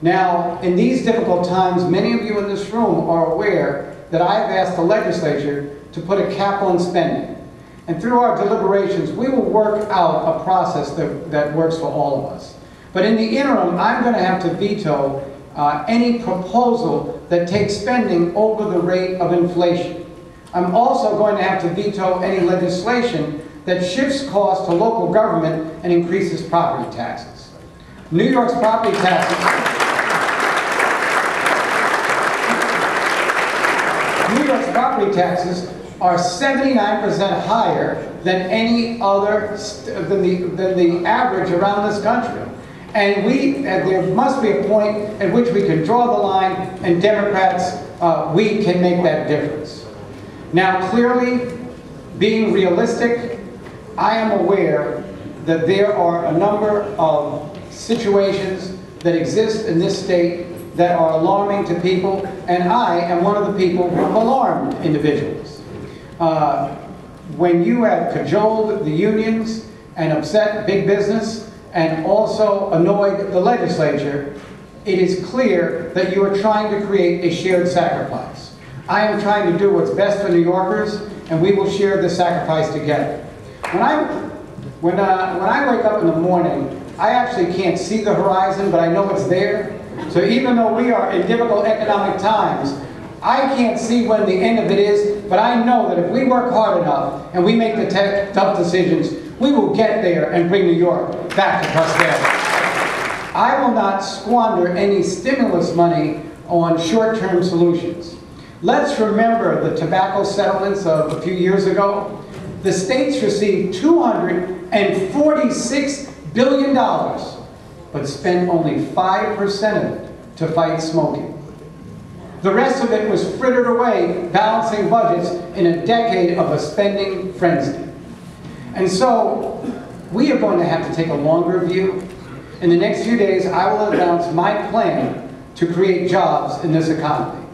Now, in these difficult times, many of you in this room are aware that I've asked the legislature to put a cap on spending. And through our deliberations, we will work out a process that works for all of us. But in the interim, I'm going to have to veto any proposal that takes spending over the rate of inflation. I'm also going to have to veto any legislation that shifts costs to local government and increases property taxes. New York's property taxes are 79% higher than any other, than the average around this country. And there must be a point at which we can draw the line, and Democrats, we can make that difference. Now, clearly, being realistic, I am aware that there are a number of situations that exist in this state that are alarming to people, and I am one of the people who have alarmed individuals. When you have cajoled the unions and upset big business and also annoyed the legislature, it is clear that you are trying to create a shared sacrifice. I am trying to do what's best for New Yorkers, and we will share this sacrifice together. When I wake up in the morning, I actually can't see the horizon, but I know it's there. So even though we are in difficult economic times, I can't see when the end of it is, but I know that if we work hard enough and we make the tough decisions, we will get there and bring New York back to prosperity. I will not squander any stimulus money on short-term solutions. Let's remember the tobacco settlements of a few years ago. The states received $246 billion, but spent only 5% of it to fight smoking. The rest of it was frittered away, balancing budgets in a decade of a spending frenzy. And so, we are going to have to take a longer view. In the next few days, I will announce my plan to create jobs in this economy.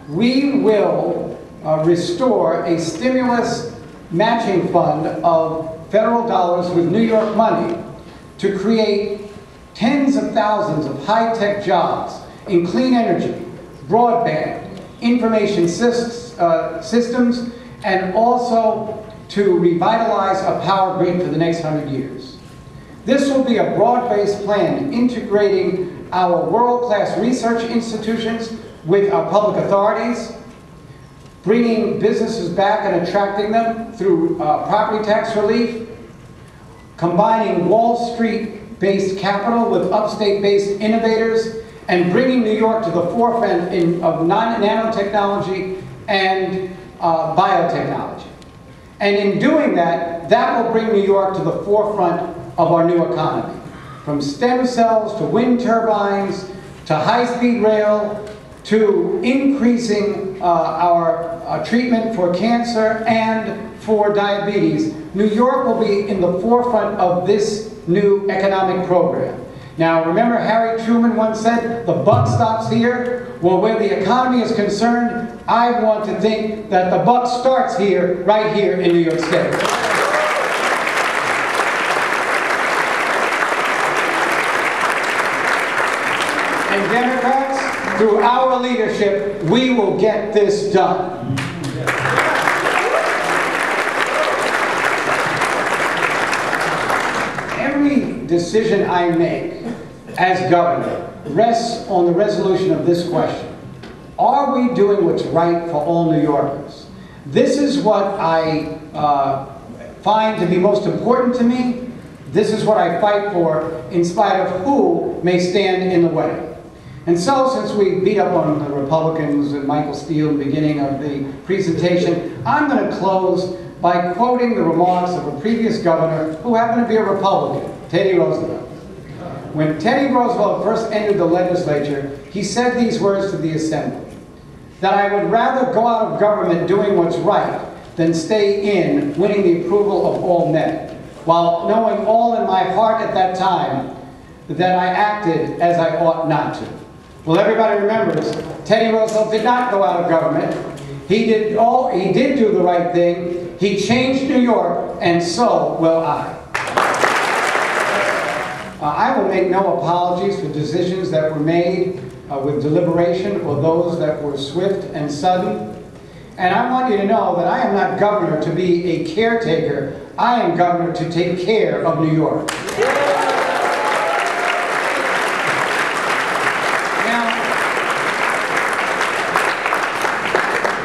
We will restore a stimulus matching fund of federal dollars with New York money to create tens of thousands of high-tech jobs in clean energy, broadband, information systems, and also to revitalize a power grid for the next 100 years. This will be a broad-based plan integrating our world-class research institutions with our public authorities, bringing businesses back and attracting them through property tax relief, combining Wall Street-based capital with upstate-based innovators, and bringing New York to the forefront of nanotechnology and biotechnology. And in doing that, that will bring New York to the forefront of our new economy. From stem cells to wind turbines to high-speed rail to increasing our treatment for cancer and for diabetes, New York will be in the forefront of this new economic program. Now, remember Harry Truman once said, the buck stops here? Well, where the economy is concerned, I want to think that the buck starts here, right here in New York State. And Democrats, through our leadership, we will get this done. Every decision I make as governor rests on the resolution of this question. Are we doing what's right for all New Yorkers? This is what I find to be most important to me. This is what I fight for in spite of who may stand in the way. And so, since we beat up on the Republicans and Michael Steele at the beginning of the presentation, I'm going to close by quoting the remarks of a previous governor who happened to be a Republican, Teddy Roosevelt. When Teddy Roosevelt first entered the legislature, he said these words to the Assembly, that I would rather go out of government doing what's right than stay in winning the approval of all men, while knowing all in my heart at that time that I acted as I ought not to. Well, everybody remembers, Teddy Roosevelt did not go out of government. He did do the right thing. He changed New York, and so will I. I will make no apologies for decisions that were made with deliberation or those that were swift and sudden. And I want you to know that I am not governor to be a caretaker. I am governor to take care of New York.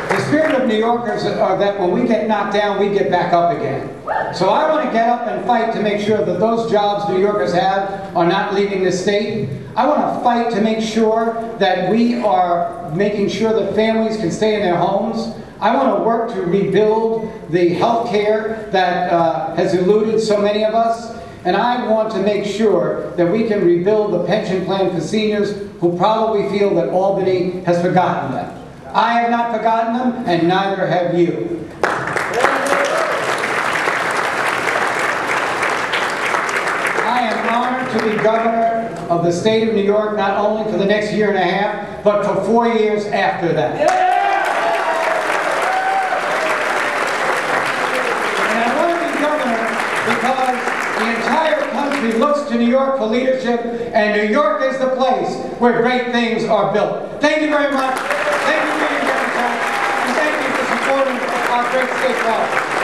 The spirit of New Yorkers are that when we get knocked down, we get back up again. So I want to get up and fight to make sure that those jobs New Yorkers have are not leaving the state. I want to fight to make sure that we are making sure that families can stay in their homes. I want to work to rebuild the health care that has eluded so many of us. And I want to make sure that we can rebuild the pension plan for seniors who probably feel that Albany has forgotten them. I have not forgotten them, and neither have you. I am honored to be governor of the state of New York, not only for the next year and a half, but for 4 years after that. And I want to be governor because the entire country looks to New York for leadership, and New York is the place where great things are built. Thank you very much. Thank you for your time, and thank you for supporting our great state college.